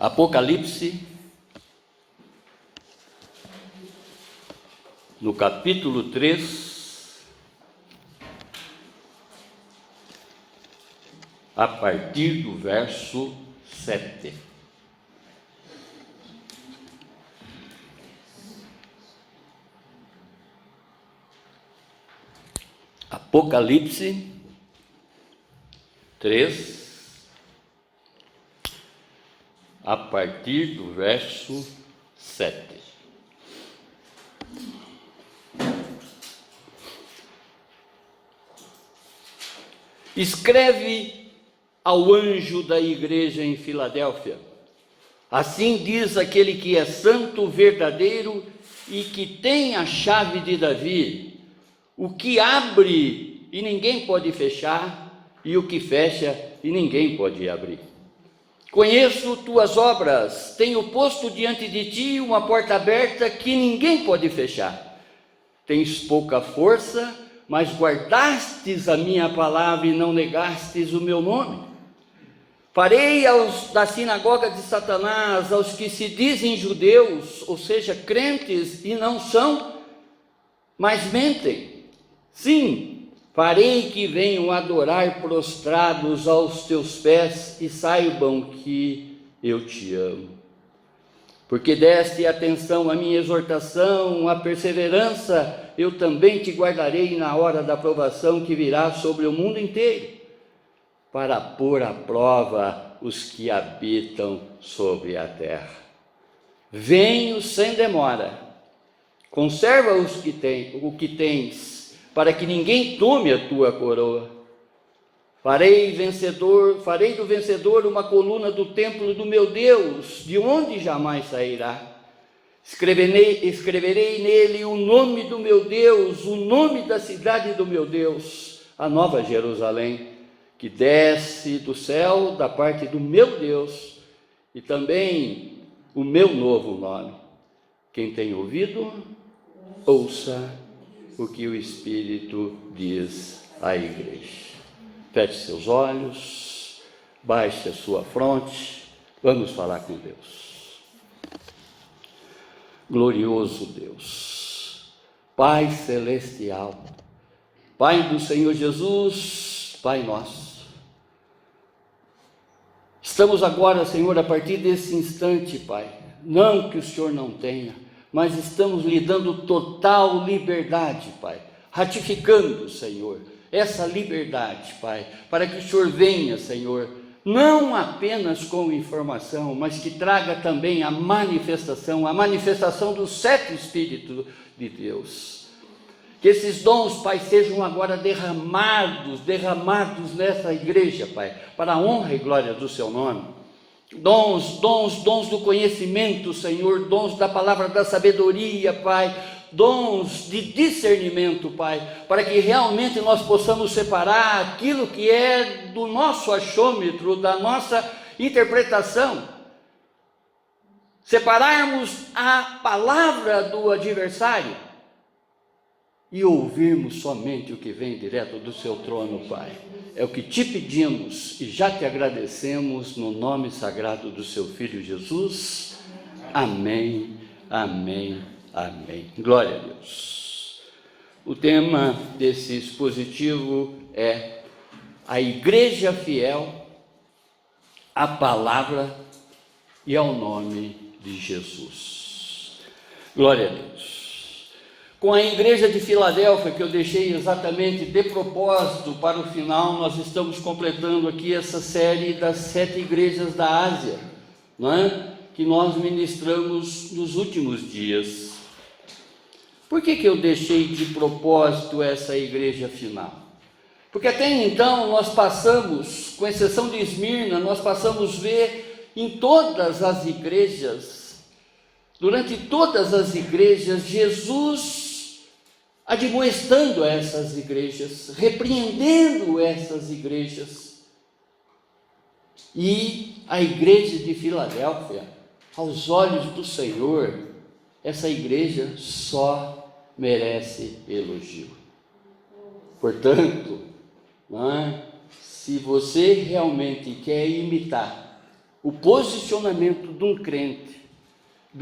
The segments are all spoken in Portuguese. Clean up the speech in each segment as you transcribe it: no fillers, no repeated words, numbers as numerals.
Apocalipse, no capítulo 3, a partir do verso 7. Apocalipse 3, a partir do verso 7. Escreve ao anjo da igreja em Filadélfia: assim diz aquele que é santo, verdadeiro e que tem a chave de Davi, o que abre e ninguém pode fechar, e o que fecha e ninguém pode abrir. Conheço tuas obras, tenho posto diante de ti uma porta aberta que ninguém pode fechar. Tens pouca força, mas guardastes a minha palavra e não negastes o meu nome. Farei aos da sinagoga de Satanás, aos que se dizem judeus, ou seja, crentes e não são, mas mentem. Sim, farei que venham adorar prostrados aos teus pés e saibam que eu te amo. Porque deste atenção à minha exortação, à perseverança, eu também te guardarei na hora da provação que virá sobre o mundo inteiro, para pôr à prova os que habitam sobre a terra. Venho sem demora, conserva o que tens, para que ninguém tome a tua coroa. Farei do vencedor uma coluna do templo do meu Deus, de onde jamais sairá. Escreverei nele o nome do meu Deus, o nome da cidade do meu Deus, a nova Jerusalém, que desce do céu da parte do meu Deus, e também o meu novo nome. Quem tem ouvido, ouça o que o Espírito diz à igreja. Feche seus olhos, baixe a sua fronte, vamos falar com Deus. Glorioso Deus, Pai celestial, Pai do Senhor Jesus, Pai nosso, estamos agora, Senhor, a partir desse instante, Pai, não que o Senhor não tenha, mas estamos lhe dando total liberdade, Pai, ratificando, Senhor, essa liberdade, Pai, para que o Senhor venha, Senhor, não apenas com informação, mas que traga também a manifestação dos 7 Espíritos de Deus. Que esses dons, Pai, sejam agora derramados nessa igreja, Pai, para a honra e glória do Seu nome. Dons do conhecimento, Senhor, dons da palavra da sabedoria, Pai, dons de discernimento, Pai, para que realmente nós possamos separar aquilo que é do nosso achômetro, da nossa interpretação, separarmos a palavra do adversário e ouvirmos somente o que vem direto do Seu trono, Pai. É o que te pedimos e já te agradecemos no nome sagrado do Seu Filho Jesus. Amém, amém, amém. Glória a Deus. O tema desse expositivo é a igreja fiel à palavra e ao nome de Jesus. Glória a Deus. Com a igreja de Filadélfia, que eu deixei exatamente de propósito para o final, nós estamos completando aqui essa série das 7 igrejas da Ásia, não é? Que nós ministramos nos últimos dias. Por que eu deixei de propósito essa igreja final? Porque até então nós passamos, com exceção de Esmirna, nós passamos a ver em todas as igrejas, durante todas as igrejas, Jesus admoestando essas igrejas, repreendendo essas igrejas. E a igreja de Filadélfia, aos olhos do Senhor, essa igreja só merece elogio. Portanto, se você realmente quer imitar o posicionamento de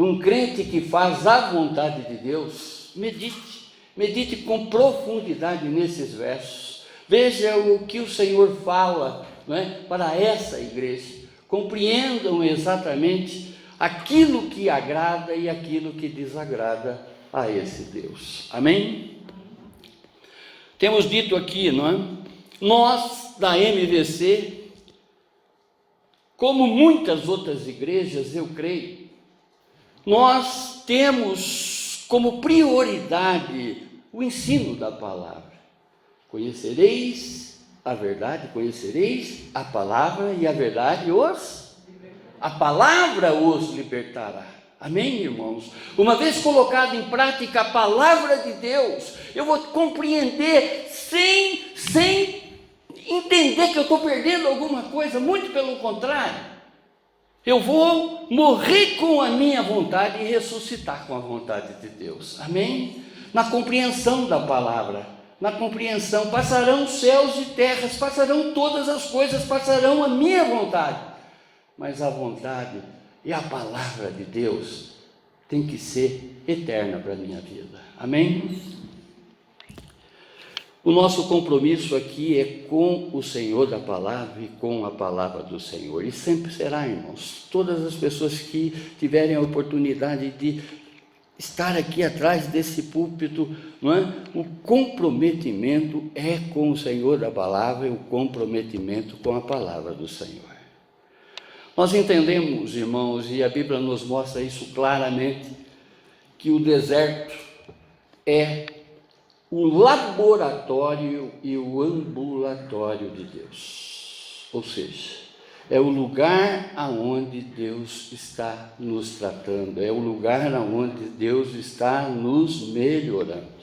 um crente que faz a vontade de Deus, medite com profundidade nesses versos, veja o que o Senhor fala, não é, para essa igreja, compreendam exatamente aquilo que agrada e aquilo que desagrada a esse Deus, amém? Temos dito aqui, não é? Nós da MVC, como muitas outras igrejas, eu creio, nós temos como prioridade o ensino da palavra. Conhecereis a verdade, conhecereis a palavra, e a verdade a palavra os libertará. Amém, irmãos? Uma vez colocada em prática a palavra de Deus, eu vou compreender sem entender que eu estou perdendo alguma coisa, muito pelo contrário. Eu vou morrer com a minha vontade e ressuscitar com a vontade de Deus, amém? Na compreensão da palavra, na compreensão, passarão céus e terras, passarão todas as coisas, passarão a minha vontade, mas a vontade e a palavra de Deus tem que ser eterna para a minha vida, amém? O nosso compromisso aqui é com o Senhor da palavra e com a palavra do Senhor, e sempre será, irmãos. Todas as pessoas que tiverem a oportunidade de estar aqui atrás desse púlpito, não é? O comprometimento é com o Senhor da palavra e o comprometimento com a palavra do Senhor. Nós entendemos, irmãos, e a Bíblia nos mostra isso claramente, que o deserto é o laboratório e o ambulatório de Deus, ou seja, é o lugar aonde Deus está nos tratando, é o lugar aonde Deus está nos melhorando.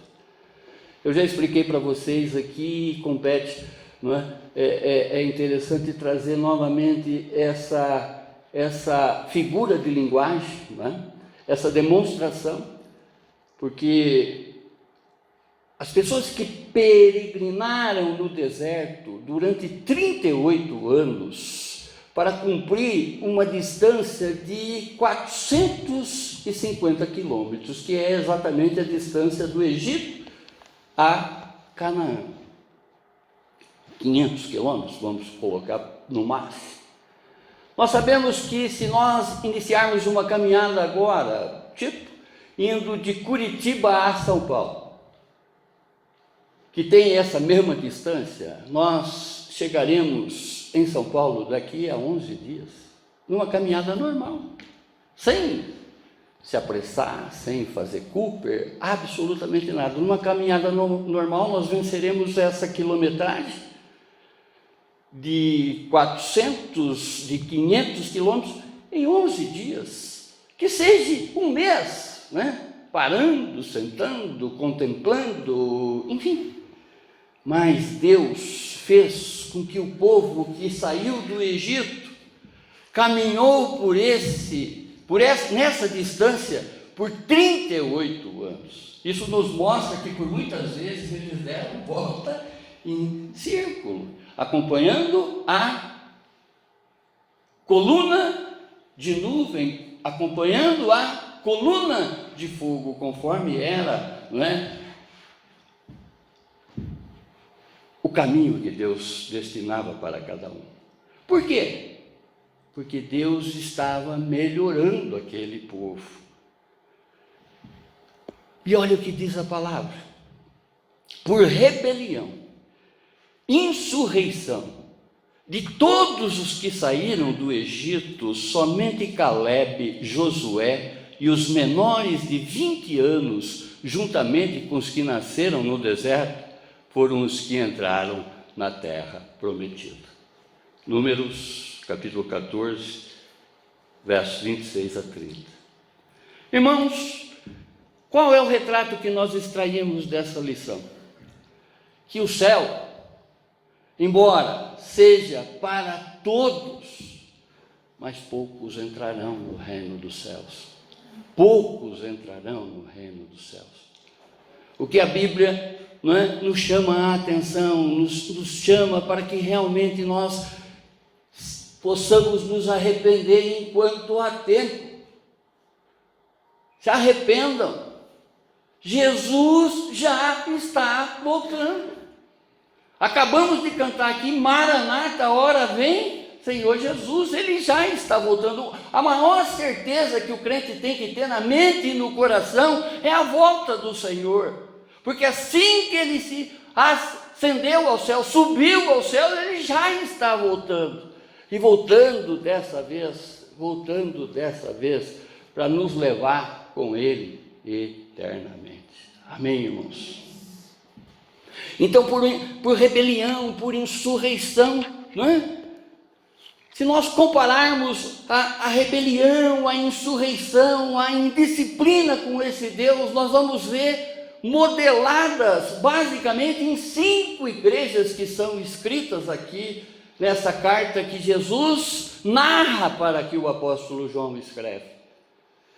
Eu já expliquei para vocês aqui, compete, não é? É interessante trazer novamente essa figura de linguagem, não é? Essa demonstração, porque as pessoas que peregrinaram no deserto durante 38 anos para cumprir uma distância de 450 quilômetros, que é exatamente a distância do Egito a Canaã. 500 quilômetros, vamos colocar no máximo. Nós sabemos que se nós iniciarmos uma caminhada agora, indo de Curitiba a São Paulo, que tem essa mesma distância, nós chegaremos em São Paulo daqui a 11 dias, numa caminhada normal, sem se apressar, sem fazer Cooper, absolutamente nada. Numa caminhada normal, nós venceremos essa quilometragem de 500 quilômetros em 11 dias, que seja um mês, né? Parando, sentando, contemplando, enfim. Mas Deus fez com que o povo que saiu do Egito caminhou nessa distância por 38 anos. Isso nos mostra que por muitas vezes eles deram volta em círculo, acompanhando a coluna de nuvem, acompanhando a coluna de fogo, conforme era, não é? O caminho que Deus destinava para cada um. Por quê? Porque Deus estava melhorando aquele povo. E olha o que diz a palavra: por rebelião, insurreição de todos os que saíram do Egito, somente Calebe, Josué e os menores de 20 anos, juntamente com os que nasceram no deserto, foram os que entraram na terra prometida. Números, capítulo 14, versos 26 a 30. Irmãos, qual é o retrato que nós extraímos dessa lição? Que o céu, embora seja para todos, mas poucos entrarão no reino dos céus. Poucos entrarão no reino dos céus. O que a Bíblia, não é, nos chama a atenção, nos chama para que realmente nós possamos nos arrepender enquanto há tempo. Se arrependam. Jesus já está voltando. Acabamos de cantar aqui, Maranata, hora vem, Senhor Jesus, Ele já está voltando. A maior certeza que o crente tem que ter na mente e no coração é a volta do Senhor. Porque assim que Ele se ascendeu ao céu, subiu ao céu, Ele já está voltando. E voltando dessa vez, para nos levar com Ele eternamente. Amém, irmãos? Então, por rebelião, por insurreição, não é? Se nós compararmos a rebelião, a insurreição, a indisciplina com esse Deus, nós vamos ver modeladas basicamente em 5 igrejas que são escritas aqui nessa carta que Jesus narra para que o apóstolo João escreve.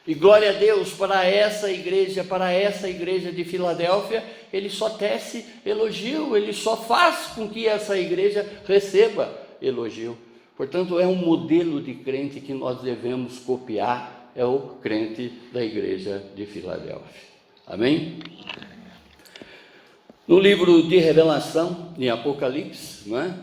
E glória a Deus para essa igreja de Filadélfia, ele só tece elogio, ele só faz com que essa igreja receba elogio. Portanto, é um modelo de crente que nós devemos copiar, é o crente da igreja de Filadélfia. Amém? No livro de Revelação, em Apocalipse, não é?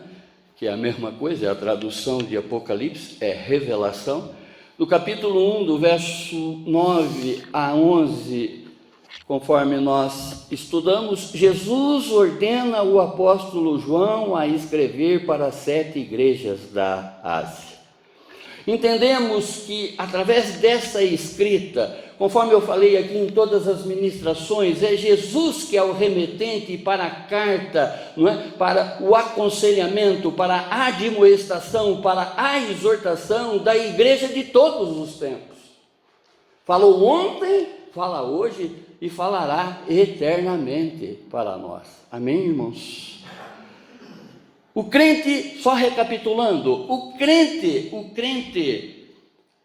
Que é a mesma coisa, a tradução de Apocalipse é revelação. No capítulo 1, do verso 9 a 11, conforme nós estudamos, Jesus ordena o apóstolo João a escrever para 7 igrejas da Ásia. Entendemos que através dessa escrita, conforme eu falei aqui em todas as ministrações, é Jesus que é o remetente para a carta, não é? Para o aconselhamento, para a admoestação, para a exortação da igreja de todos os tempos. Falou ontem, fala hoje e falará eternamente para nós. Amém, irmãos? O crente, só recapitulando, o crente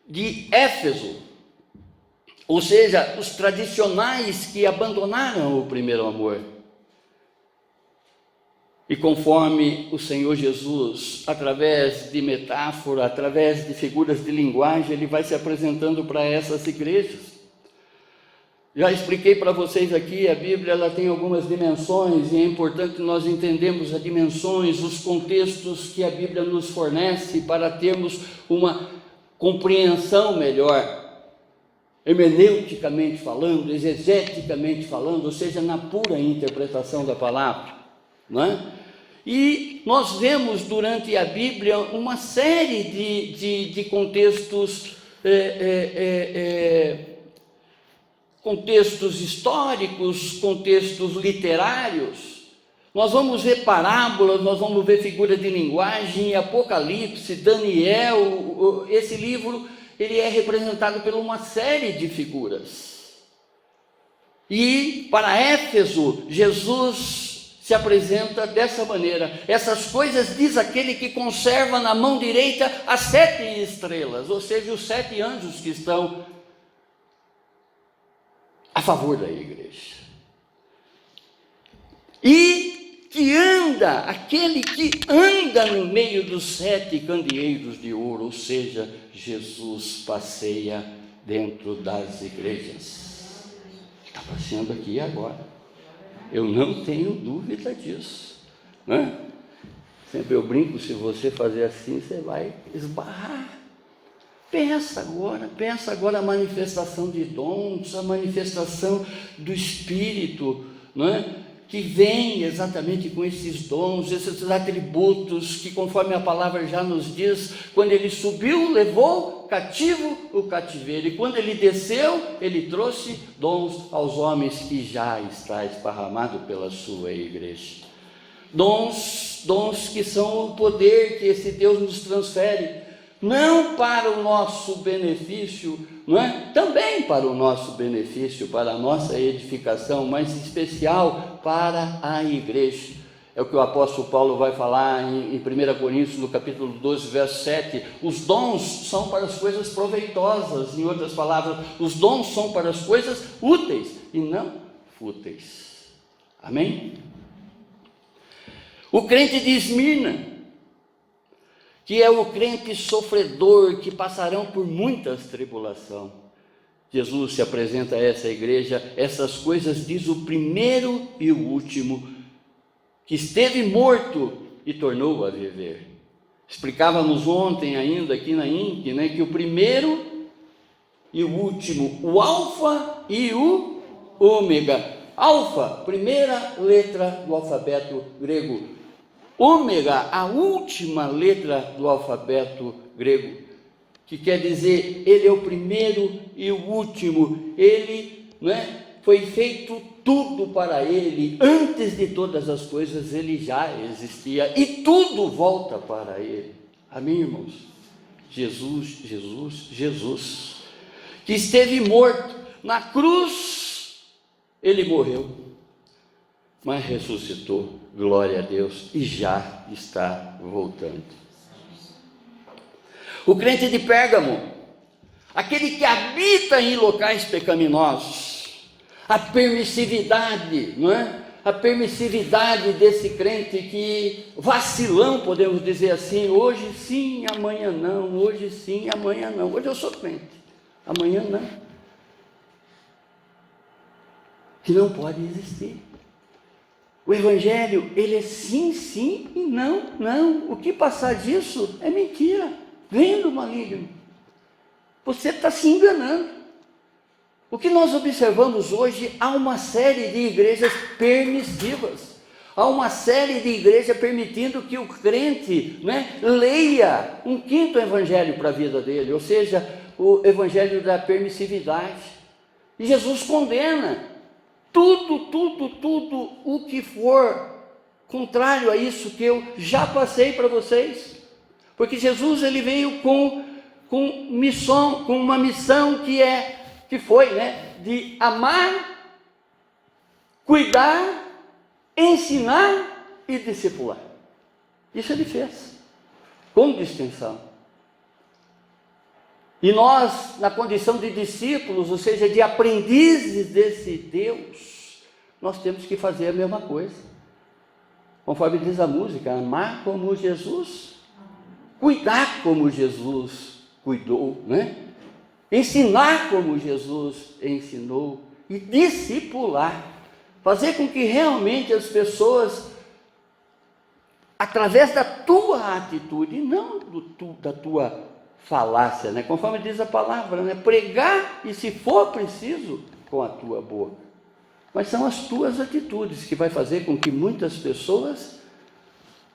de Éfeso, ou seja, os tradicionais que abandonaram o primeiro amor. E conforme o Senhor Jesus, através de metáfora, através de figuras de linguagem, Ele vai se apresentando para essas igrejas. Já expliquei para vocês aqui, a Bíblia ela tem algumas dimensões, e é importante nós entendermos as dimensões, os contextos que a Bíblia nos fornece para termos uma compreensão melhor, hermeneuticamente falando, exegeticamente falando, ou seja, na pura interpretação da palavra, não é? E nós vemos durante a Bíblia uma série de contextos, contextos históricos, contextos literários. Nós vamos ver parábolas, nós vamos ver figuras de linguagem, Apocalipse, Daniel. Esse livro ele é representado por uma série de figuras. E para Éfeso, Jesus se apresenta dessa maneira: essas coisas diz aquele que conserva na mão direita as 7 estrelas, ou seja, os 7 anjos que estão a favor da igreja. E que anda, aquele que anda no meio dos 7 candeeiros de ouro, ou seja, Jesus passeia dentro das igrejas. Está passeando aqui e agora. Eu não tenho dúvida disso, né? Sempre eu brinco, se você fazer assim, você vai esbarrar. Pensa agora a manifestação de dons, a manifestação do Espírito, não é? Que vem exatamente com esses dons, esses atributos que, conforme a palavra já nos diz, quando ele subiu, levou cativo o cativeiro, e quando ele desceu, ele trouxe dons aos homens que já está esparramado pela sua igreja. Dons que são o poder que esse Deus nos transfere, não para o nosso benefício, não é? Também para o nosso benefício, para a nossa edificação, mas em especial para a igreja. É o que o apóstolo Paulo vai falar em 1 Coríntios, no capítulo 12, verso 7. Os dons são para as coisas proveitosas, em outras palavras, os dons são para as coisas úteis e não fúteis. Amém? O crente de Esmirna, que é o crente sofredor, que passarão por muitas tribulações. Jesus se apresenta a essa igreja, essas coisas diz o primeiro e o último, que esteve morto e tornou a viver. Explicávamos ontem ainda aqui na INC, né, que o primeiro e o último, o alfa e o ômega. Alfa, primeira letra do alfabeto grego. Ômega, a última letra do alfabeto grego, que quer dizer, ele é o primeiro e o último. Ele, foi feito tudo para ele. Antes de todas as coisas, ele já existia, e tudo volta para ele. Amém, irmãos? Jesus, que esteve morto na cruz, ele morreu, mas ressuscitou, glória a Deus, e já está voltando. O crente de Pérgamo, aquele que habita em locais pecaminosos, a permissividade, a permissividade desse crente que vacilão, podemos dizer assim, hoje sim, amanhã não, hoje sim, amanhã não, hoje eu sou crente, amanhã não, que não pode existir. O evangelho, ele é sim, sim e não, não, o que passar disso é mentira, vem do maligno, você está se enganando. O que nós observamos hoje, há uma série de igrejas permissivas, há uma série de igrejas permitindo que o crente leia um quinto evangelho para a vida dele, ou seja, o evangelho da permissividade. E Jesus condena tudo o que for contrário a isso que eu já passei para vocês, porque Jesus ele veio com uma missão que foi de amar, cuidar, ensinar e discipular. Isso ele fez, com distinção. E nós, na condição de discípulos, ou seja, de aprendizes desse Deus, nós temos que fazer a mesma coisa. Conforme diz a música, amar como Jesus, cuidar como Jesus cuidou, ensinar como Jesus ensinou e discipular, fazer com que realmente as pessoas, através da tua atitude, não da tua falácia, conforme diz a palavra, pregar e, se for preciso, com a tua boca, mas são as tuas atitudes que vai fazer com que muitas pessoas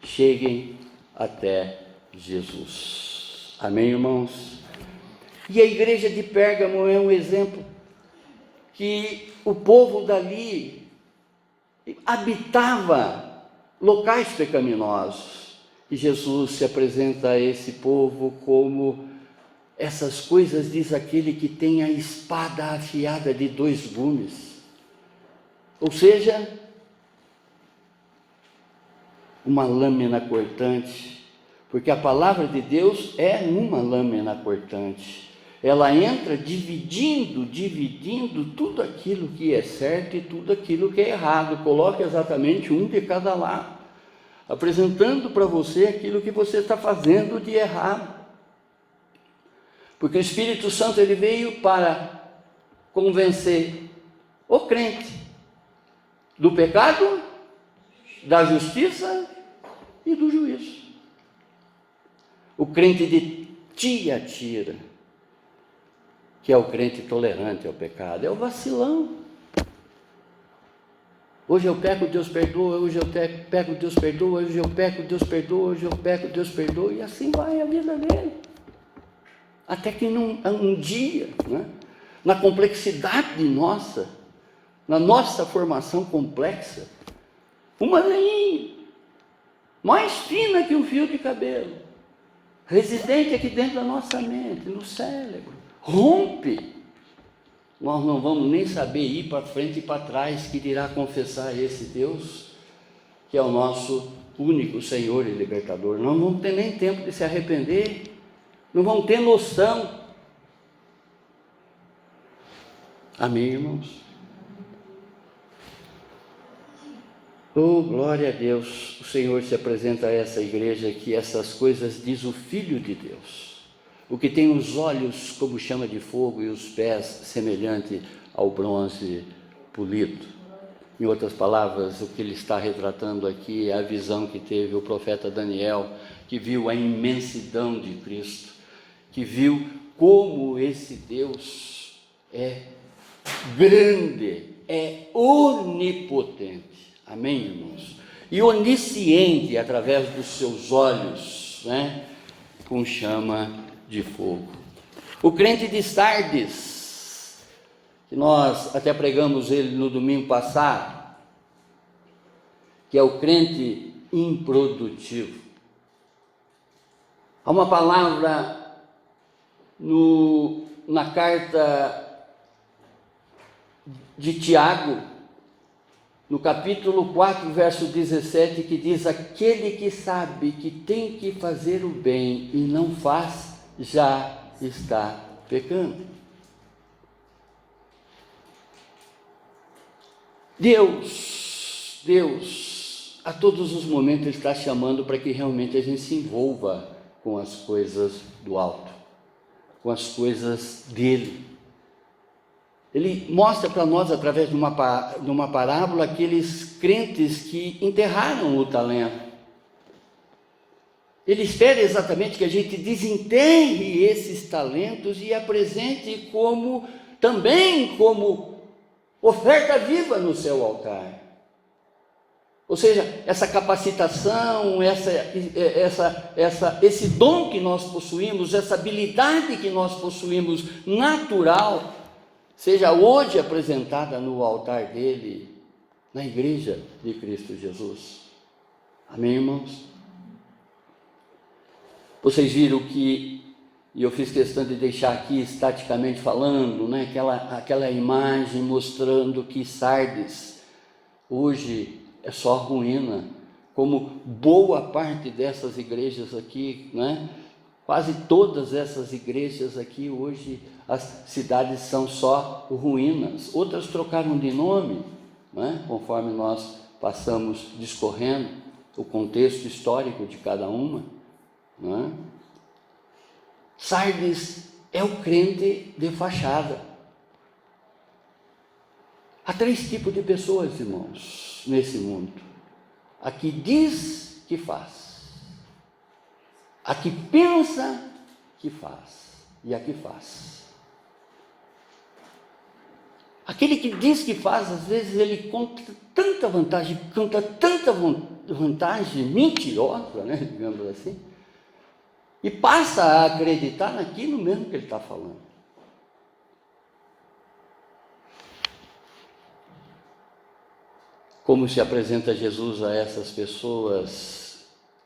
cheguem até Jesus. Amém, irmãos? E a igreja de Pérgamo é um exemplo que o povo dali habitava locais pecaminosos, e Jesus se apresenta a esse povo como essas coisas, diz aquele que tem a espada afiada de 2 gumes, ou seja, uma lâmina cortante, porque a palavra de Deus é uma lâmina cortante. Ela entra dividindo tudo aquilo que é certo e tudo aquilo que é errado, coloca exatamente um de cada lado, apresentando para você aquilo que você está fazendo de errado, porque o Espírito Santo ele veio para convencer o crente do pecado, da justiça e do juízo. O crente de Tiatira, que é o crente tolerante ao pecado, é o vacilão. Hoje eu peco, Deus perdoa, hoje eu peco, Deus perdoa, hoje eu peco, Deus perdoa, hoje eu peco, Deus perdoa, e assim vai a vida dele. Até que um dia, na complexidade nossa, na nossa formação complexa, uma leinha, mais fina que um fio de cabelo, residente aqui dentro da nossa mente, no cérebro, rompe, nós não vamos nem saber ir para frente e para trás, que dirá confessar esse Deus, que é o nosso único Senhor e Libertador. Não vamos ter nem tempo de se arrepender, não vamos ter noção. Amém, irmãos? Oh, glória a Deus, o Senhor se apresenta a essa igreja que essas coisas diz o Filho de Deus, o que tem os olhos como chama de fogo e os pés semelhante ao bronze polido. Em outras palavras, o que ele está retratando aqui é a visão que teve o profeta Daniel, que viu a imensidão de Cristo, que viu como esse Deus é grande, é onipotente. Amém, irmãos? E onisciente através dos seus olhos, né? Com chama de fogo. O crente de Sardes, que nós até pregamos ele no domingo passado, que é o crente improdutivo. Há uma palavra na carta de Tiago, no capítulo 4, verso 17, que diz: aquele que sabe que tem que fazer o bem e não faz, já está pecando. Deus, a todos os momentos Ele está chamando para que realmente a gente se envolva com as coisas do alto, com as coisas dEle. Ele mostra para nós, através de uma parábola, aqueles crentes que enterraram o talento. Ele espera exatamente que a gente desenterre esses talentos e apresente também como oferta viva no seu altar. Ou seja, essa capacitação, esse dom que nós possuímos, essa habilidade que nós possuímos natural, seja hoje apresentada no altar dele, na igreja de Cristo Jesus. Amém, irmãos? Vocês viram que, e eu fiz questão de deixar aqui estaticamente falando, né, aquela imagem mostrando que Sardes hoje é só ruína, como boa parte dessas igrejas aqui, né? Quase todas essas igrejas aqui hoje, as cidades são só ruínas. Outras trocaram de nome, né? Conforme nós passamos discorrendo o contexto histórico de cada uma, né? Sardes é o crente de fachada. Há 3 tipos de pessoas, irmãos, nesse mundo: a que diz que faz, a que pensa que faz e a que faz. Aquele que diz que faz, às vezes ele conta tanta vantagem mentirosa, né, digamos assim, e passa a acreditar naquilo mesmo que ele está falando. Como se apresenta Jesus a essas pessoas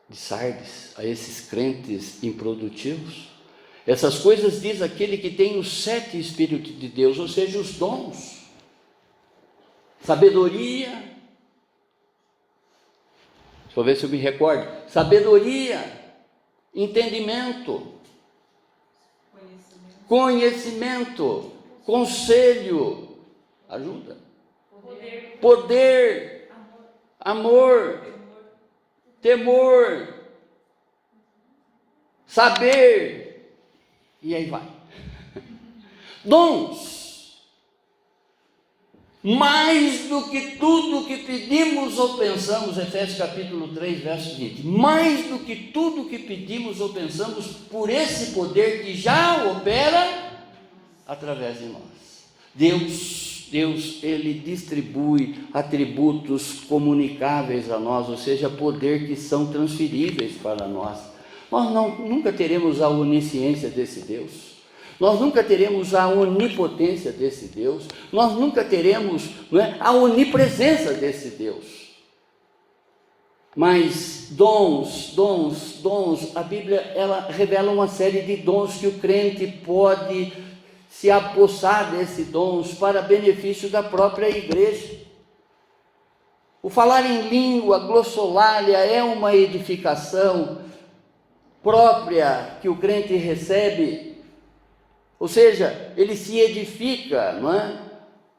de Sardes, a esses crentes improdutivos? Essas coisas diz aquele que tem os 7 Espíritos de Deus, ou seja, os dons, sabedoria, deixa eu ver se eu me recordo, sabedoria, entendimento, conhecimento, conselho, ajuda, poder, amor, temor, saber, e aí vai. Dons, mais do que tudo que pedimos ou pensamos, Efésios capítulo 3, verso 20, mais do que tudo que pedimos ou pensamos, por esse poder que já opera através de nós. Deus, Ele distribui atributos comunicáveis a nós, ou seja, poder que são transferíveis para nós. Nós nunca teremos a onisciência desse Deus, nós nunca teremos a onipotência desse Deus, nós nunca teremos, a onipresença desse Deus. Mas dons, a Bíblia ela revela uma série de dons que o crente pode se apossar desses dons para benefício da própria igreja. O falar em língua glossolalia é uma edificação própria que o crente recebe, ou seja, ele se edifica, não é?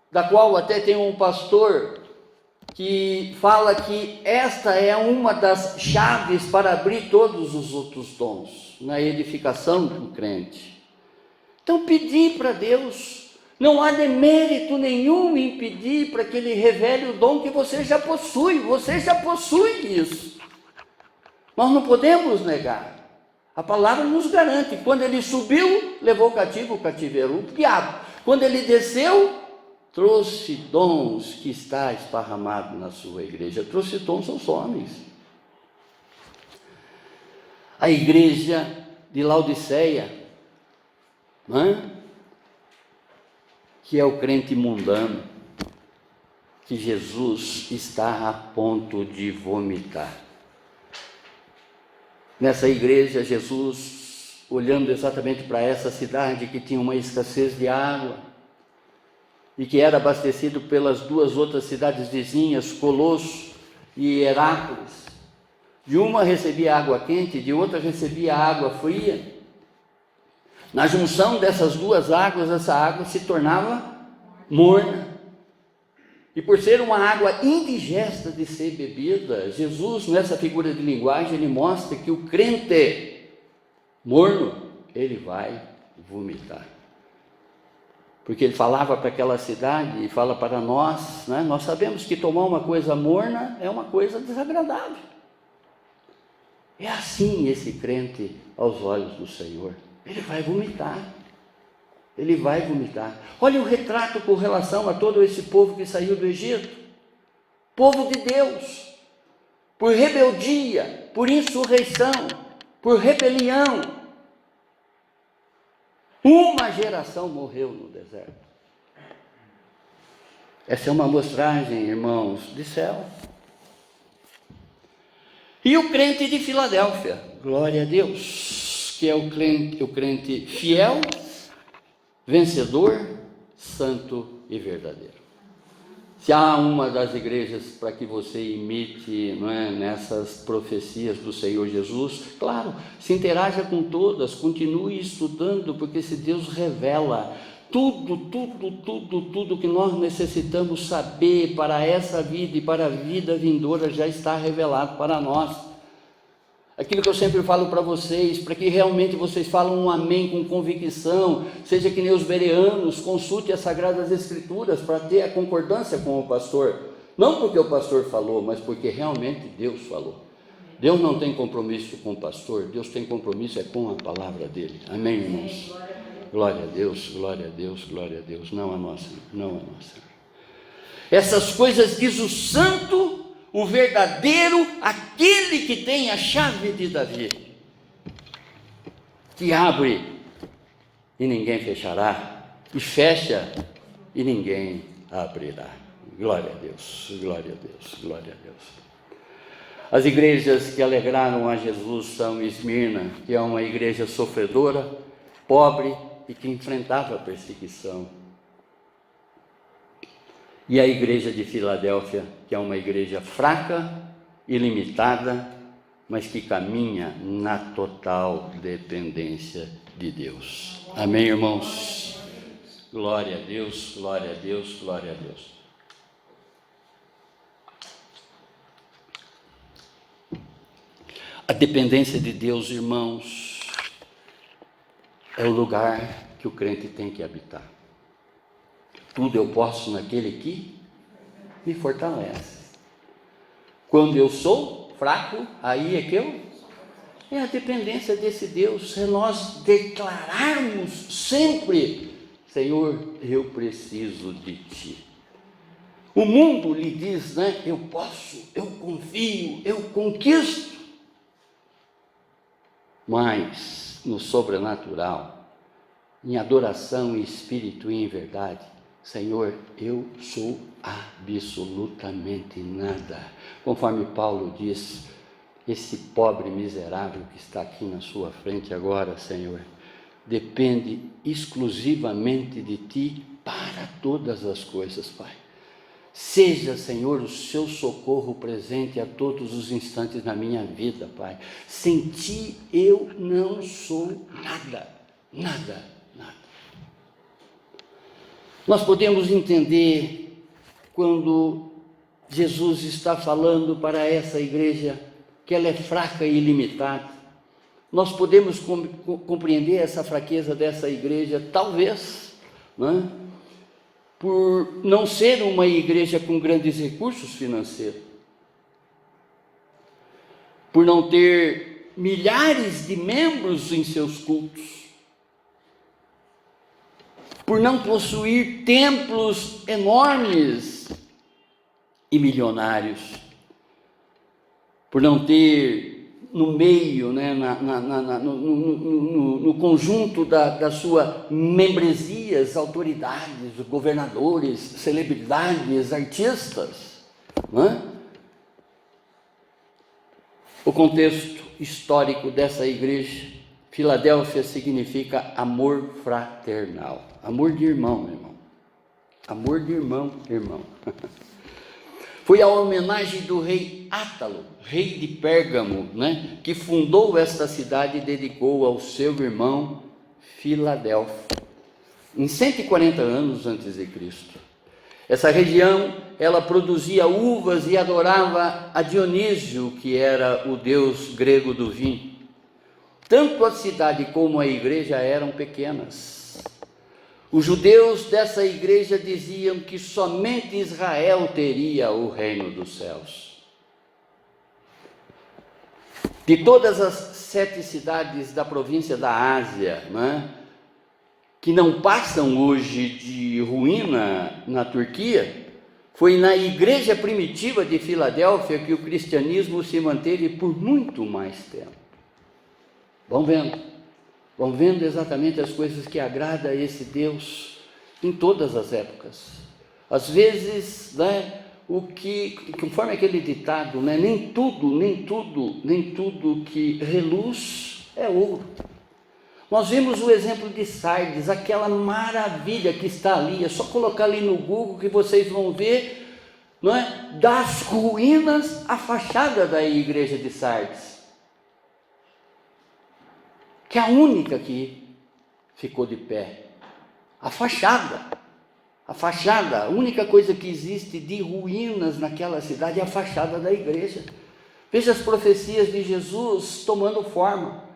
Da qual até tem um pastor que fala que esta é uma das chaves para abrir todos os outros dons, na edificação do crente. Então, pedir para Deus, não há demérito nenhum em pedir para que Ele revele o dom que você já possui isso. Nós não podemos negar. A palavra nos garante, quando Ele subiu, levou cativo o cativeiro, o diabo. Quando Ele desceu, trouxe dons que está esparramado na sua igreja, trouxe dons aos homens. A igreja de Laodiceia, que é o crente mundano, que Jesus está a ponto de vomitar. Nessa igreja, Jesus, olhando exatamente para essa cidade que tinha uma escassez de água e que era abastecido pelas duas outras cidades vizinhas, Colosso e Herápolis, de uma recebia água quente, de outra recebia água fria. Na junção dessas duas águas, essa água se tornava morna. E por ser uma água indigesta de ser bebida, Jesus, nessa figura de linguagem, ele mostra que o crente morno, ele vai vomitar. Porque ele falava para aquela cidade e fala para nós, nós sabemos que tomar uma coisa morna é uma coisa desagradável. É assim esse crente aos olhos do Senhor. Ele vai vomitar. Ele vai vomitar. Olha o retrato com relação a todo esse povo que saiu do Egito. Povo de Deus. Por rebeldia, por insurreição, por rebelião. Uma geração morreu no deserto. Essa é uma amostragem, irmãos, de céu. E o crente de Filadélfia, glória a Deus, que é o crente fiel, vencedor, santo e verdadeiro. Se há uma das igrejas para que você imite, nessas profecias do Senhor Jesus, claro, se interaja com todas, continue estudando, porque se Deus revela tudo que nós necessitamos saber para essa vida e para a vida vindoura já está revelado para nós. Aquilo que eu sempre falo para vocês, para que realmente vocês falem um amém com convicção, seja que nem os bereanos, consulte as Sagradas Escrituras para ter a concordância com o pastor. Não porque o pastor falou, mas porque realmente Deus falou. Deus não tem compromisso com o pastor, Deus tem compromisso com a palavra dele. Amém, irmãos? Glória a Deus, glória a Deus, glória a Deus. Não a nossa, não a nossa. Essas coisas diz o santo, o verdadeiro, aquele que tem a chave de Davi, que abre e ninguém fechará, e fecha e ninguém abrirá. Glória a Deus, glória a Deus, glória a Deus. As igrejas que alegraram a Jesus são Esmirna, que é uma igreja sofredora, pobre e que enfrentava a perseguição. E a igreja de Filadélfia, que é uma igreja fraca e limitada, mas que caminha na total dependência de Deus. Amém, irmãos? Glória a Deus, glória a Deus, glória a Deus. A dependência de Deus, irmãos, é o lugar que o crente tem que habitar. Tudo eu posso naquele que me fortalece. Quando eu sou fraco, aí é que é a dependência desse Deus, é nós declararmos sempre: Senhor, eu preciso de Ti. O mundo lhe diz, eu posso, eu confio, eu conquisto. Mas no sobrenatural, em adoração em espírito e em verdade, Senhor, eu sou absolutamente nada. Conforme Paulo diz, esse pobre miserável que está aqui na sua frente agora, Senhor, depende exclusivamente de Ti para todas as coisas, Pai. Seja, Senhor, o seu socorro presente a todos os instantes na minha vida, Pai. Sem Ti eu não sou nada, nada, nada. Nós podemos entender quando Jesus está falando para essa igreja que ela é fraca e limitada. Nós podemos compreender essa fraqueza dessa igreja, talvez, não é? Por não ser uma igreja com grandes recursos financeiros, por não ter milhares de membros em seus cultos, por não possuir templos enormes e milionários, por não ter no meio, né, no conjunto da sua membresias, autoridades, governadores, celebridades, artistas, não é? O contexto histórico dessa igreja, Filadélfia, significa amor fraternal, amor de irmão, irmão, amor de irmão, irmão. Foi a homenagem do rei Átalo, rei de Pérgamo, né, que fundou esta cidade e dedicou ao seu irmão Filadélfia, em 140 anos antes de Cristo. Essa região, ela produzia uvas e adorava a Dionísio, que era o deus grego do vinho. Tanto a cidade como a igreja eram pequenas. Os judeus dessa igreja diziam que somente Israel teria o reino dos céus. De todas as 7 cidades da província da Ásia, né, que não passam hoje de ruína na Turquia, foi na igreja primitiva de Filadélfia que o cristianismo se manteve por muito mais tempo. Vão vendo exatamente as coisas que agradam a esse Deus em todas as épocas. Às vezes, né, conforme aquele ditado, né, nem tudo que reluz é ouro. Nós vimos o exemplo de Sardes, aquela maravilha que está ali. É só colocar ali no Google que vocês vão ver, não é, das ruínas a fachada da igreja de Sardes, que é a única que ficou de pé. A fachada, a única coisa que existe de ruínas naquela cidade é a fachada da igreja. Veja as profecias de Jesus tomando forma.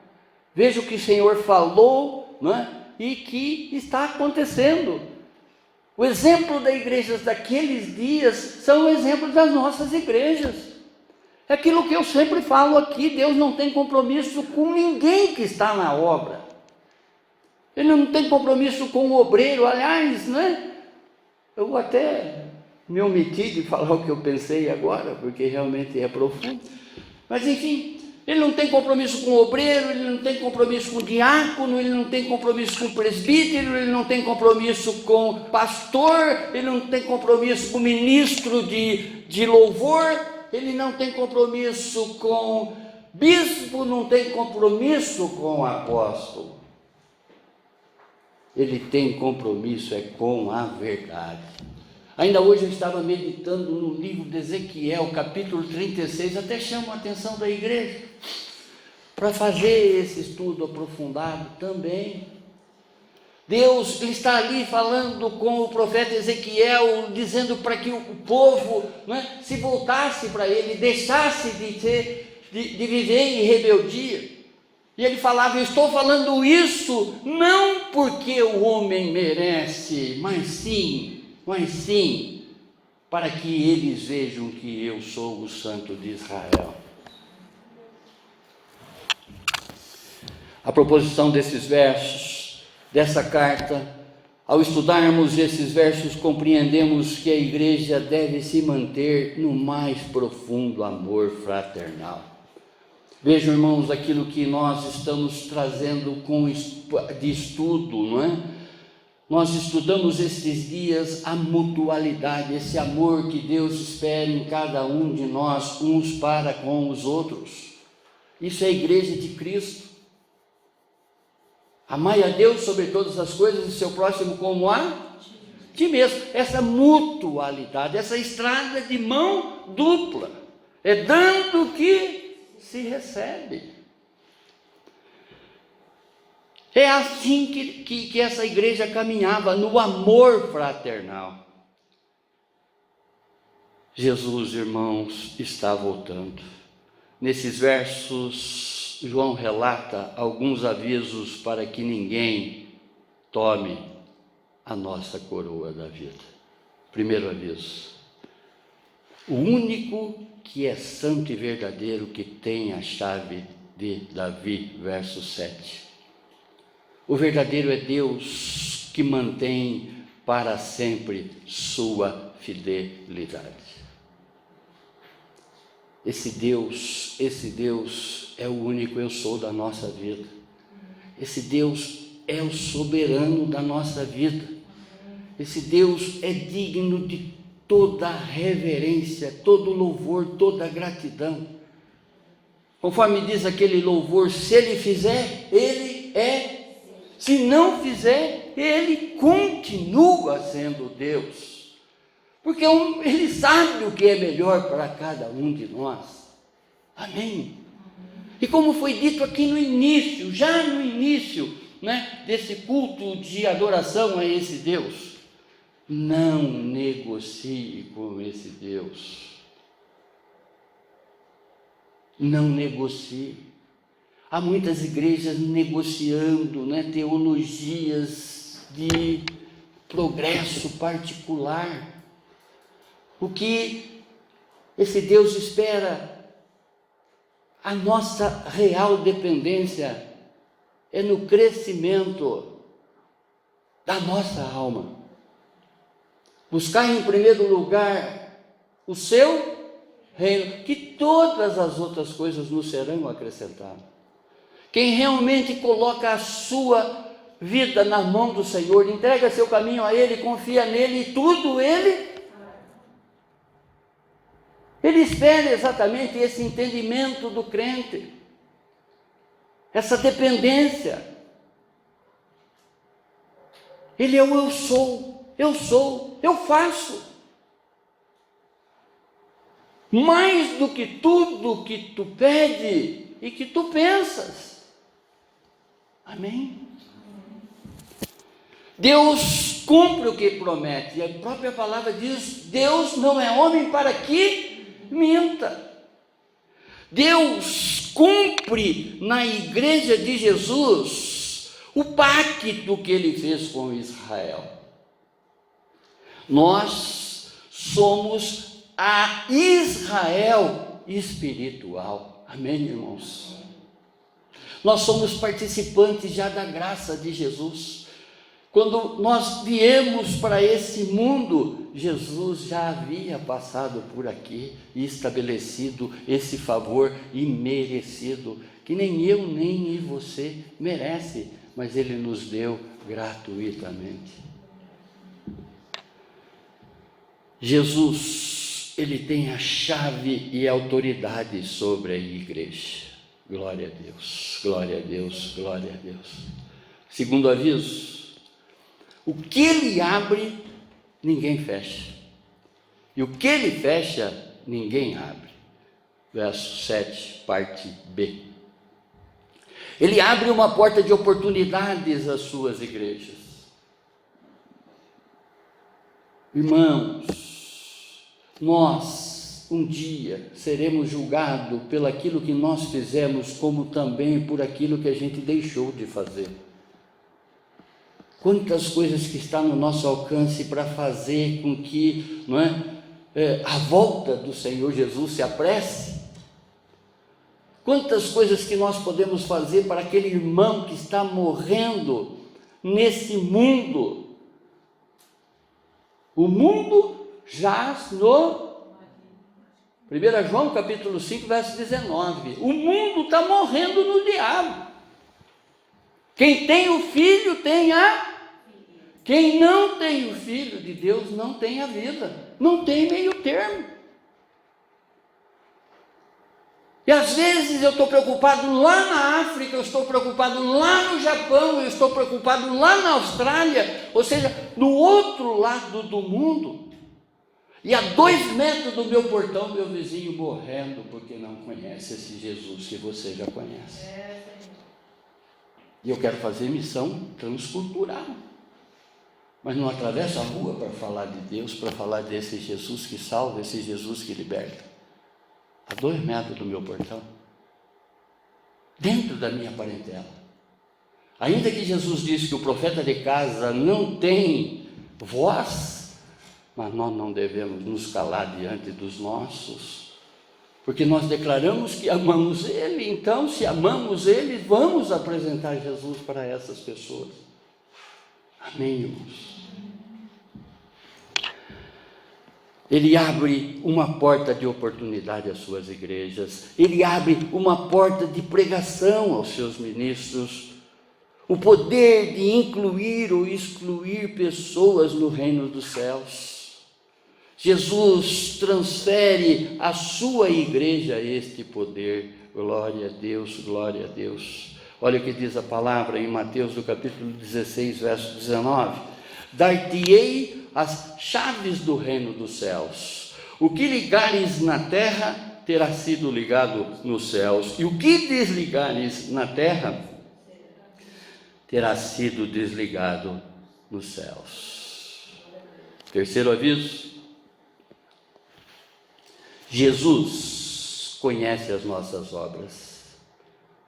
Veja o que o Senhor falou, não é? E que está acontecendo. O exemplo das igrejas daqueles dias são o exemplo das nossas igrejas. É aquilo que eu sempre falo aqui: Deus não tem compromisso com ninguém que está na obra. Ele não tem compromisso com o obreiro. Aliás, né, eu até me omiti de falar o que eu pensei agora, porque realmente é profundo. Mas enfim, ele não tem compromisso com o obreiro, ele não tem compromisso com o diácono, ele não tem compromisso com o presbítero, ele não tem compromisso com o pastor, ele não tem compromisso com o ministro de louvor, ele não tem compromisso com bispo, não tem compromisso com o apóstolo. Ele tem compromisso com a verdade. Ainda hoje eu estava meditando no livro de Ezequiel, capítulo 36, até chamo a atenção da igreja para fazer esse estudo aprofundado também. Deus, ele está ali falando com o profeta Ezequiel, dizendo para que o povo, né, se voltasse para ele, deixasse de viver em rebeldia. E ele falava: eu estou falando isso não porque o homem merece, mas sim, para que eles vejam que eu sou o Santo de Israel. A proposição desses versos, dessa carta, ao estudarmos esses versos, compreendemos que a igreja deve se manter no mais profundo amor fraternal. Vejam, irmãos, aquilo que nós estamos trazendo de estudo, não é? Nós estudamos estes dias a mutualidade, esse amor que Deus espera em cada um de nós, uns para com os outros. Isso é a igreja de Cristo. Amai a Deus sobre todas as coisas e seu próximo como a ti mesmo. Essa mutualidade, essa estrada de mão dupla, é dando que se recebe. É assim que essa igreja caminhava, no amor fraternal. Jesus, irmãos, está voltando. Nesses versos, João relata alguns avisos para que ninguém tome a nossa coroa da vida. Primeiro aviso: o único que é santo e verdadeiro, que tem a chave de Davi, verso 7. O verdadeiro é Deus que mantém para sempre sua fidelidade. Esse Deus é o único eu sou da nossa vida. Esse Deus é o soberano da nossa vida. Esse Deus é digno de toda reverência, todo louvor, toda gratidão. Conforme diz aquele louvor, se Ele fizer, Ele é. Se não fizer, Ele continua sendo Deus. Porque Ele sabe o que é melhor para cada um de nós. Amém? E como foi dito aqui no início, já no início, desse culto de adoração a esse Deus, não negocie com esse Deus. Não negocie. Há muitas igrejas negociando, teologias de progresso particular. O que esse Deus espera, a nossa real dependência é no crescimento da nossa alma. Buscar em primeiro lugar o seu reino, que todas as outras coisas nos serão acrescentadas. Quem realmente coloca a sua vida na mão do Senhor, entrega seu caminho a Ele, confia nele e tudo Ele espera exatamente esse entendimento do crente, essa dependência. Ele é o eu sou, eu faço. Mais do que tudo que tu pede e que tu pensas. Amém? Deus cumpre o que promete, e a própria palavra diz: Deus não é homem para que minta. Deus cumpre na igreja de Jesus o pacto que Ele fez com Israel. Nós somos a Israel espiritual. Amém, irmãos? Nós somos participantes já da graça de Jesus. Quando nós viemos para esse mundo, Jesus já havia passado por aqui e estabelecido esse favor imerecido, que nem eu nem você merece, mas Ele nos deu gratuitamente. Jesus, Ele tem a chave e a autoridade sobre a igreja. Glória a Deus, glória a Deus, glória a Deus. Segundo aviso: o que Ele abre, ninguém fecha. E o que Ele fecha, ninguém abre. Verso 7, parte B. Ele abre uma porta de oportunidades às suas igrejas. Irmãos, nós um dia seremos julgados pelo aquilo que nós fizemos, como também por aquilo que a gente deixou de fazer. Quantas coisas que está no nosso alcance para fazer com que a volta do Senhor Jesus se apresse. Quantas coisas que nós podemos fazer para aquele irmão que está morrendo nesse mundo. O mundo jaz no 1 João capítulo 5, verso 19. O mundo está morrendo no diabo. Quem tem o Filho tem a... Quem não tem o Filho de Deus não tem a vida, não tem meio termo. E às vezes eu estou preocupado lá na África, eu estou preocupado lá no Japão, eu estou preocupado lá na Austrália, ou seja, no outro lado do mundo. E a 2 metros do meu portão, meu vizinho morrendo porque não conhece esse Jesus que você já conhece. E eu quero fazer missão transcultural. mas não atravesso a rua para falar de Deus, para falar desse Jesus que salva, esse Jesus que liberta. A 2 metros do meu portão, dentro da minha parentela. Ainda que Jesus disse que o profeta de casa não tem voz, mas nós não devemos nos calar diante dos nossos, porque nós declaramos que amamos Ele. Então, se amamos Ele, vamos apresentar Jesus para essas pessoas. Amém, irmãos? Ele abre uma porta de oportunidade às suas igrejas, ele abre uma porta de pregação aos seus ministros, o poder de incluir ou excluir pessoas no reino dos céus. Jesus transfere à sua igreja este poder. Glória a Deus, glória a Deus. Olha o que diz a palavra em Mateus, do capítulo 16, verso 19: dar-te-ei as chaves do reino dos céus. O que ligares na terra terá sido ligado nos céus, e o que desligares na terra terá sido desligado nos céus. Terceiro aviso: Jesus conhece as nossas obras.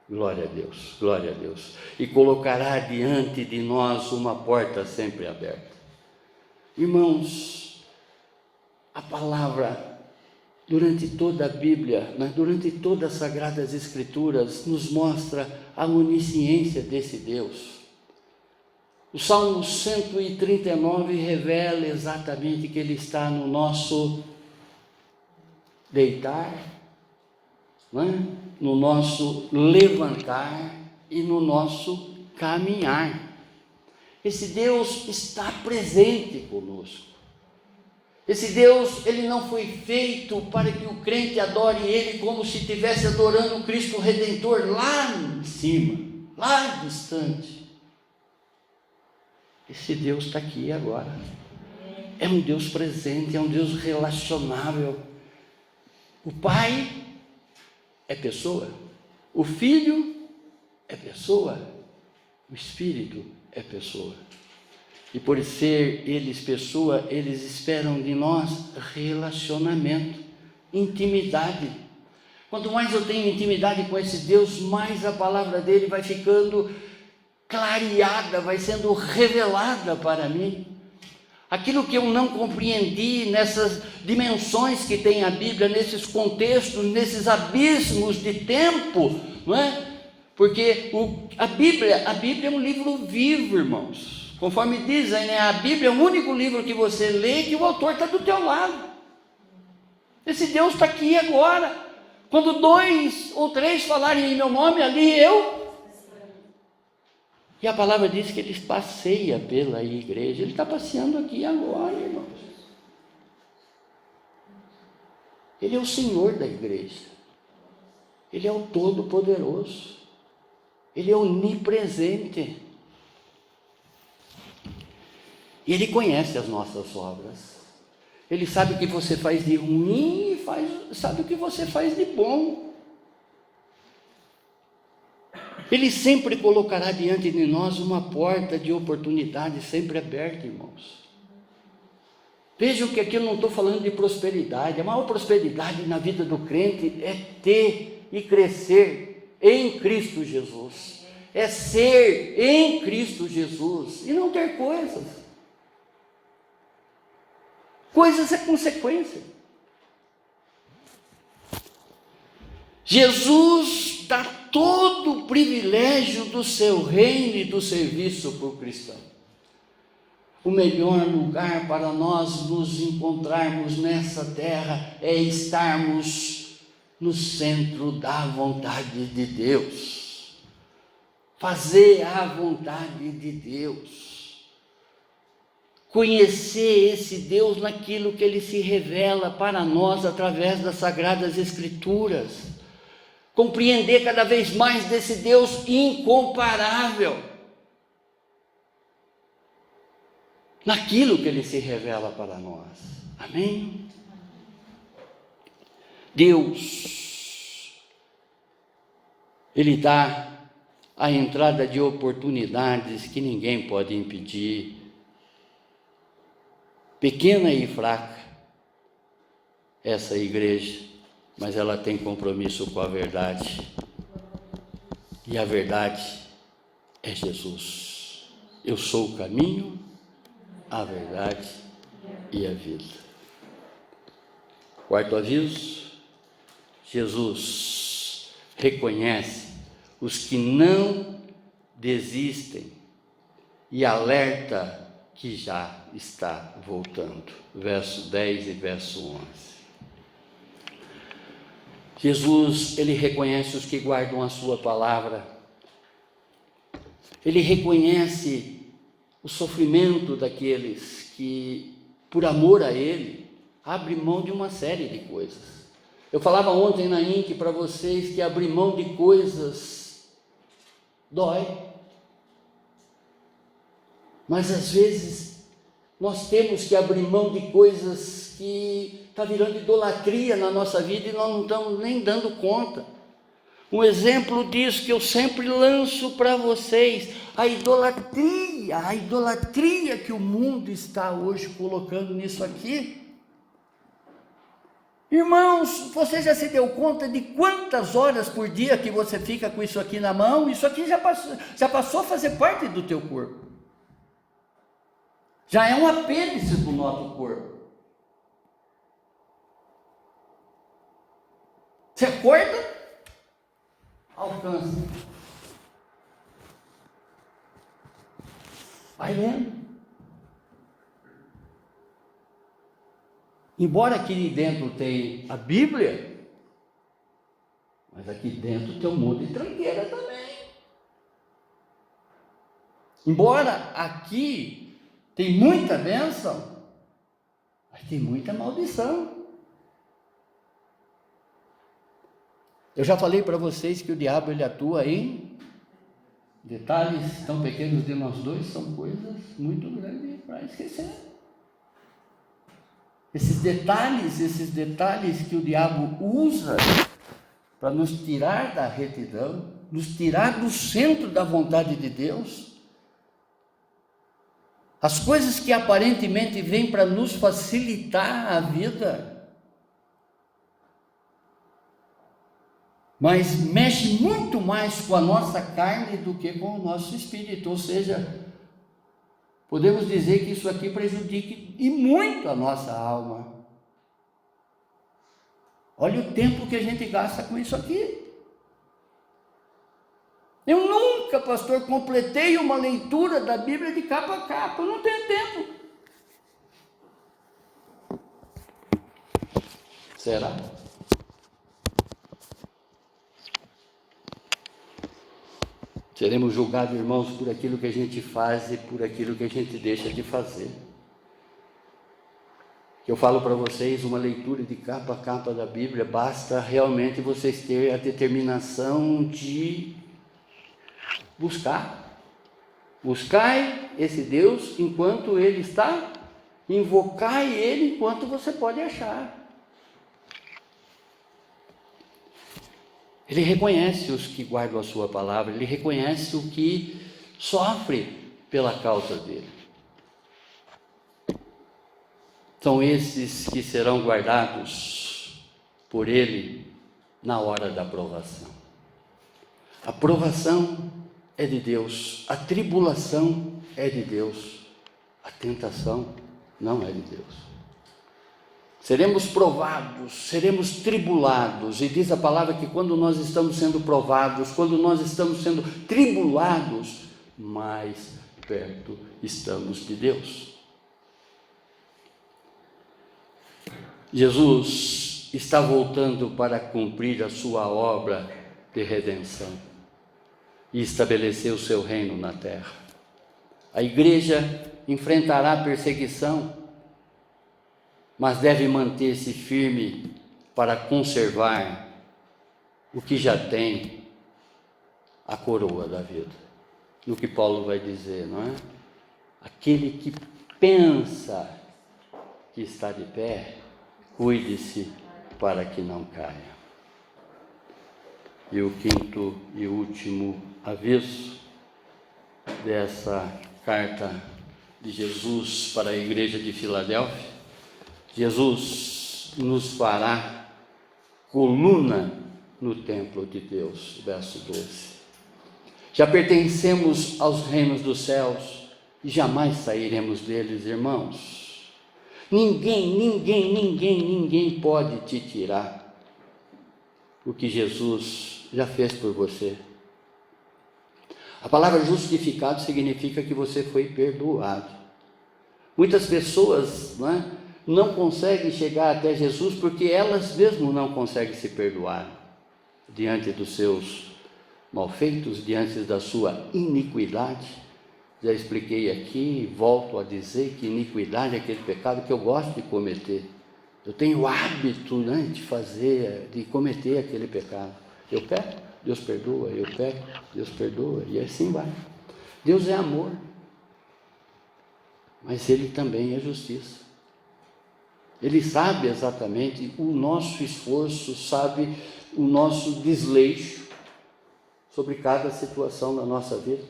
Glória a Deus, glória a Deus. E colocará diante de nós uma porta sempre aberta. Irmãos, a palavra, durante toda a Bíblia, durante todas as Sagradas Escrituras, nos mostra a onisciência desse Deus. O Salmo 139 revela exatamente que Ele está no nosso deitar, no nosso levantar e no nosso caminhar. Esse Deus está presente conosco. Esse Deus, Ele não foi feito para que o crente adore Ele como se estivesse adorando o Cristo Redentor lá em cima, lá distante. Esse Deus está aqui agora. É um Deus presente, é um Deus relacionável. O Pai é pessoa, o Filho é pessoa, o Espírito é pessoa. E por ser eles pessoa, eles esperam de nós relacionamento, intimidade. Quanto mais eu tenho intimidade com esse Deus, mais a palavra dele vai ficando clareada, vai sendo revelada para mim. Aquilo que eu não compreendi nessas dimensões que tem a Bíblia, nesses contextos, nesses abismos de tempo, não é? Porque a Bíblia é um livro vivo, irmãos. Conforme dizem, a Bíblia é o único livro que você lê que o autor está do teu lado. Esse Deus está aqui agora. Quando 2 ou 3 falarem em meu nome, ali eu. E a palavra diz que Ele passeia pela igreja. Ele está passeando aqui agora, irmãos. Ele é o Senhor da igreja. Ele é o Todo-Poderoso. Ele é onipresente. E Ele conhece as nossas obras. Ele sabe o que você faz de ruim e sabe o que você faz de bom. Ele sempre colocará diante de nós uma porta de oportunidade sempre aberta, irmãos. Vejam que aqui eu não estou falando de prosperidade. A maior prosperidade na vida do crente é ter e crescer em Cristo Jesus. É ser em Cristo Jesus e não ter coisas. Coisas é consequência. Jesus dá todo o privilégio do seu reino e do serviço para o cristão. O melhor lugar para nós nos encontrarmos nessa terra é estarmos no centro da vontade de Deus. Fazer a vontade de Deus. Conhecer esse Deus naquilo que Ele se revela para nós através das Sagradas Escrituras. Compreender cada vez mais desse Deus incomparável. Naquilo que Ele se revela para nós. Amém? Deus, Ele dá a entrada de oportunidades que ninguém pode impedir. pequena e fraca, essa igreja, mas ela tem compromisso com a verdade. E a verdade é Jesus. Eu sou o caminho, a verdade e a vida. Quarto aviso: Jesus reconhece os que não desistem e alerta que já está voltando. Verso 10 e verso 11. Jesus, ele reconhece os que guardam a sua palavra. Ele reconhece o sofrimento daqueles que, por amor a ele, abrem mão de uma série de coisas. Eu falava ontem na INC para vocês que abrir mão de coisas dói. Mas às vezes nós temos que abrir mão de coisas que está virando idolatria na nossa vida e nós não estamos nem dando conta. Um exemplo disso que eu sempre lanço para vocês: a idolatria que o mundo está hoje colocando nisso aqui. Irmãos, você já se deu conta de quantas horas por dia que você fica com isso aqui na mão? Isso aqui já passou a fazer parte do teu corpo. Já é um apêndice do nosso corpo. Você acorda, alcança. Vai lendo. Embora aqui dentro tenha a Bíblia, mas aqui dentro tem um monte de tranqueira também. Embora aqui tem muita bênção, mas tem muita maldição. Eu já falei para vocês que o diabo ele atua em detalhes tão pequenos de nós dois, são coisas muito grandes para esquecer. Esses detalhes que o diabo usa para nos tirar da retidão, nos tirar do centro da vontade de Deus. As coisas que aparentemente vêm para nos facilitar a vida, mas mexe muito mais com a nossa carne do que com o nosso espírito. Ou seja, podemos dizer que isso aqui prejudica e muito a nossa alma. Olha o tempo que a gente gasta com isso aqui. Eu nunca, pastor, completei uma leitura da Bíblia de capa a capa. Eu não tenho tempo. Será? Seremos julgados, irmãos, por aquilo que a gente faz e por aquilo que a gente deixa de fazer. Eu falo para vocês, uma leitura de capa a capa da Bíblia, basta realmente vocês terem a determinação de buscar. Buscai esse Deus enquanto Ele está, invocai Ele enquanto você pode achar. Ele reconhece os que guardam a sua palavra, Ele reconhece o que sofre pela causa dele. São esses que serão guardados por Ele na hora da provação. A provação é de Deus, a tribulação é de Deus, a tentação não é de Deus. Seremos provados, seremos tribulados, e diz a palavra que quando nós estamos sendo provados, quando nós estamos sendo tribulados, mais perto estamos de Deus. Jesus está voltando para cumprir a sua obra de redenção e estabelecer o seu reino na terra. A igreja enfrentará perseguição, mas deve manter-se firme para conservar o que já tem, a coroa da vida. No que Paulo vai dizer, não é? Aquele que pensa que está de pé, cuide-se para que não caia. E o quinto e último aviso dessa carta de Jesus para a igreja de Filadélfia, Jesus nos fará coluna no templo de Deus, verso 12. Já pertencemos aos reinos dos céus e jamais sairemos deles, irmãos. Ninguém pode te tirar o que Jesus já fez por você. A palavra justificado significa que você foi perdoado. Muitas pessoas não conseguem chegar até Jesus porque elas mesmas não conseguem se perdoar diante dos seus malfeitos, diante da sua iniquidade. Já expliquei aqui, volto a dizer que iniquidade é aquele pecado que eu gosto de cometer. Eu tenho o hábito de cometer aquele pecado. Eu peco, Deus perdoa, eu peco, Deus perdoa, e assim vai. Deus é amor, mas Ele também é justiça. Ele sabe exatamente o nosso esforço, sabe o nosso desleixo sobre cada situação da nossa vida.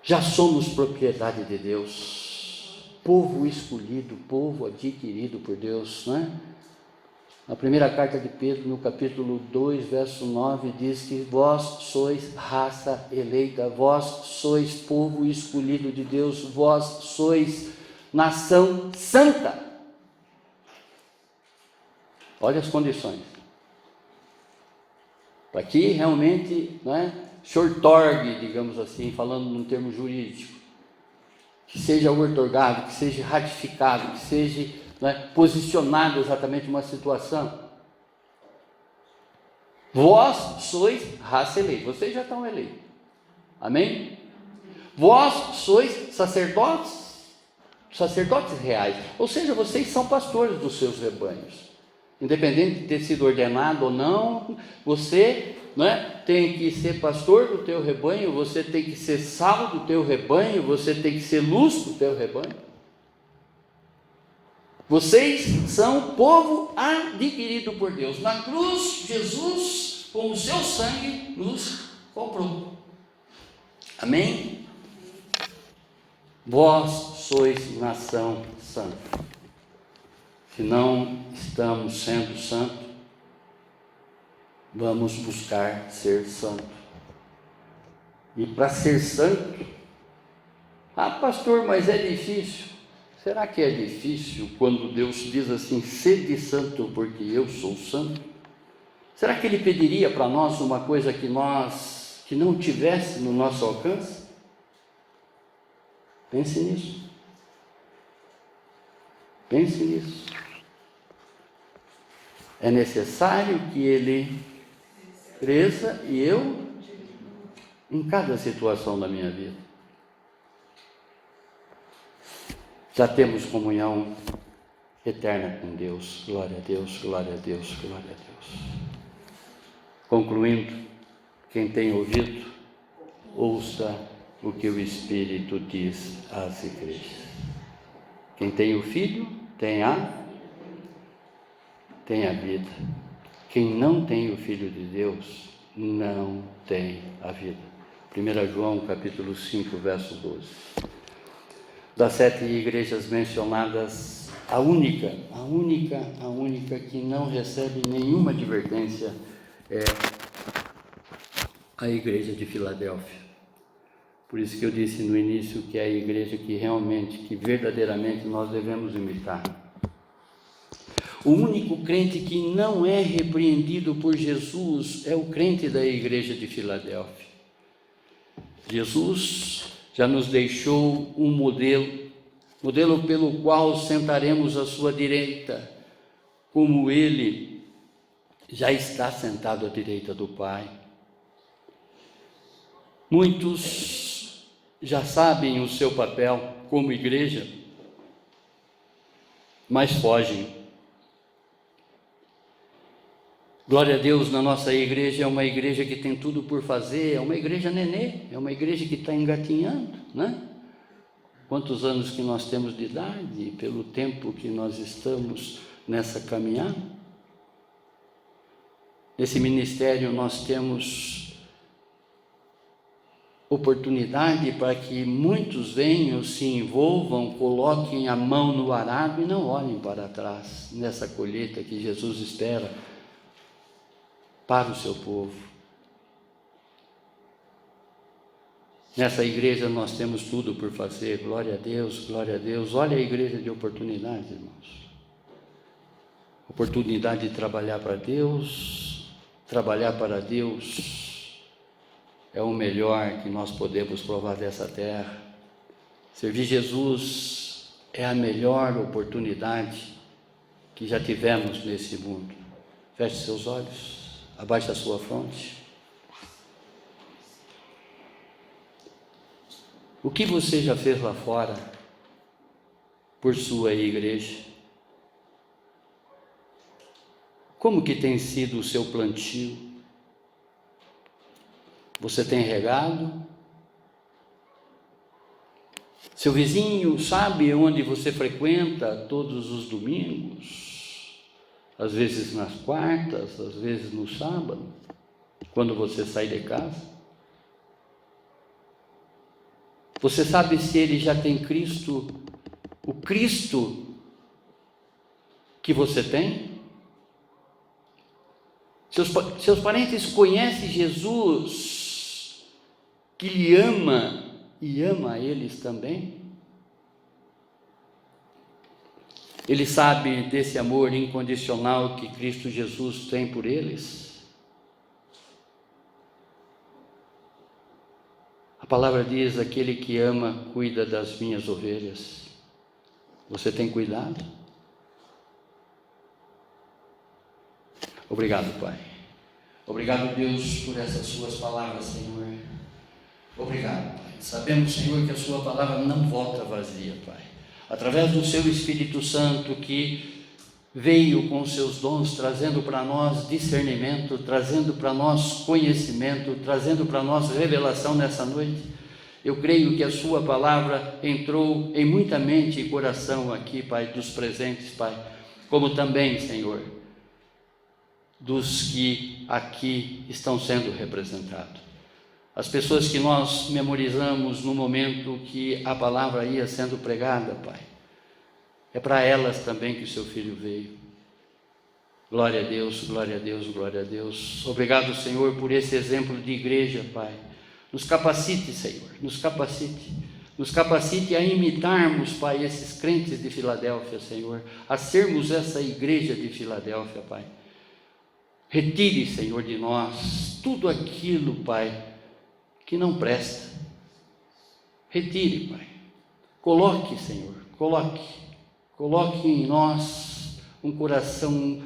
Já somos propriedade de Deus, povo escolhido, povo adquirido por Deus, Na primeira carta de Pedro, no capítulo 2, verso 9, diz que vós sois raça eleita, vós sois povo escolhido de Deus, vós sois nação santa. Olha as condições. Para que realmente, se outorgue, digamos assim, falando num termo jurídico, que seja outorgado, que seja ratificado, que seja posicionado exatamente uma situação. Vós sois raça eleita, vocês já estão eleitos, amém? Vós sois sacerdotes reais, ou seja, vocês são pastores dos seus rebanhos, independente de ter sido ordenado ou não, você tem que ser pastor do teu rebanho, você tem que ser sal do teu rebanho, você tem que ser luz do teu rebanho. Vocês são povo adquirido por Deus. Na cruz, Jesus, com o seu sangue, nos comprou. Amém? Vós sois nação santa. Se não estamos sendo santos, vamos buscar ser santo. E para ser santo, pastor, mas é difícil. Será que é difícil quando Deus diz assim, sede santo porque eu sou santo? Será que Ele pediria para nós uma coisa que não tivesse no nosso alcance? Pense nisso. Pense nisso. É necessário que Ele cresça e eu em cada situação da minha vida. Já temos comunhão eterna com Deus. Glória a Deus, glória a Deus, glória a Deus. Concluindo, quem tem ouvido, ouça o que o Espírito diz às igrejas. Quem tem o Filho, tem a vida. Quem não tem o Filho de Deus, não tem a vida. 1 João, capítulo 5, verso 12. Das 7 igrejas mencionadas, a única que não recebe nenhuma advertência é a igreja de Filadélfia. Por isso que eu disse no início que é a igreja que verdadeiramente nós devemos imitar. O único crente que não é repreendido por Jesus é o crente da igreja de Filadélfia. Jesus já nos deixou um modelo pelo qual sentaremos à sua direita, como Ele já está sentado à direita do Pai. Muitos já sabem o seu papel como igreja, mas fogem. Glória a Deus, na nossa igreja é uma igreja que tem tudo por fazer, é uma igreja nenê, é uma igreja que está engatinhando, Quantos anos que nós temos de idade, pelo tempo que nós estamos nessa caminhada? Nesse ministério nós temos oportunidade para que muitos venham, se envolvam, coloquem a mão no arado e não olhem para trás nessa colheita que Jesus espera para o seu povo. Nessa igreja nós temos tudo por fazer, glória a Deus, glória a Deus. Olha a igreja de oportunidades, irmãos. Oportunidade de trabalhar para Deus, trabalhar para Deus é o melhor que nós podemos provar dessa terra. Servir Jesus é a melhor oportunidade que já tivemos nesse mundo. Feche seus olhos, abaixe a sua fronte. O que você já fez lá fora por sua igreja? Como que tem sido o seu plantio? Você tem regado? Seu vizinho sabe onde você frequenta todos os domingos? Às vezes nas quartas, às vezes no sábado, quando você sai de casa? Você sabe se ele já tem Cristo, o Cristo que você tem? Seus parentes conhecem Jesus, que lhe ama e ama a eles também? Ele sabe desse amor incondicional que Cristo Jesus tem por eles? A palavra diz: aquele que ama cuida das minhas ovelhas. Você tem cuidado? Obrigado, Pai. Obrigado, Deus, por essas suas palavras, Senhor. Obrigado, Pai. Sabemos, Senhor, que a sua palavra não volta vazia, Pai. Através do seu Espírito Santo, que veio com seus dons, trazendo para nós discernimento, trazendo para nós conhecimento, trazendo para nós revelação nessa noite. Eu creio que a sua palavra entrou em muita mente e coração aqui, Pai, dos presentes, Pai, como também, Senhor, dos que aqui estão sendo representados. As pessoas que nós memorizamos no momento que a palavra ia sendo pregada, Pai, é para elas também que o seu Filho veio. Glória a Deus, glória a Deus, glória a Deus. Obrigado, Senhor, por esse exemplo de igreja, Pai. Nos capacite, Senhor, nos capacite. Nos capacite a imitarmos, Pai, esses crentes de Filadélfia, Senhor, a sermos essa igreja de Filadélfia, Pai. Retire, Senhor, de nós tudo aquilo, Pai, que não presta. Retire, Pai. Coloque, Senhor, coloque em nós um coração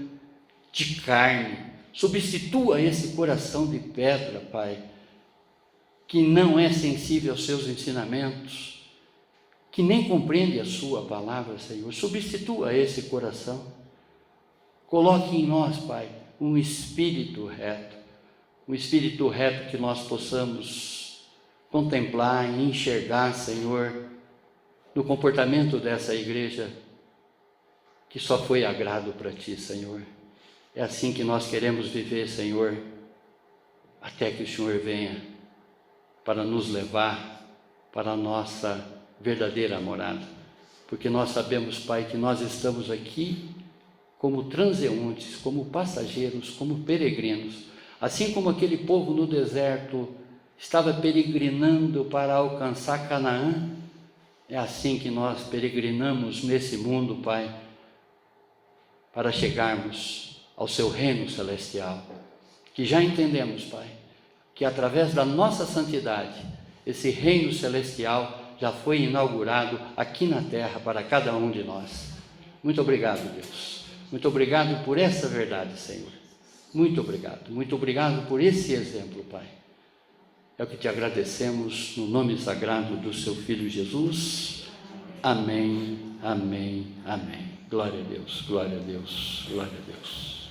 de carne. Substitua esse coração de pedra, Pai, que não é sensível aos seus ensinamentos, que nem compreende a sua palavra, Senhor. Substitua esse coração. Coloque em nós, Pai, um espírito reto que nós possamos contemplar e enxergar, Senhor, no comportamento dessa igreja, que só foi agrado para Ti, Senhor. É assim que nós queremos viver, Senhor, até que o Senhor venha para nos levar para a nossa verdadeira morada, porque nós sabemos, Pai, que nós estamos aqui como transeuntes, como passageiros, como peregrinos, assim como aquele povo no deserto estava peregrinando para alcançar Canaã. É assim que nós peregrinamos nesse mundo, Pai, para chegarmos ao seu reino celestial, que já entendemos, Pai, que através da nossa santidade, esse reino celestial já foi inaugurado aqui na terra para cada um de nós. Muito obrigado, Deus. Muito obrigado por essa verdade, Senhor. Muito obrigado por esse exemplo, Pai. É o que te agradecemos no nome sagrado do seu Filho Jesus. Amém, amém, amém. Glória a Deus, glória a Deus, glória a Deus.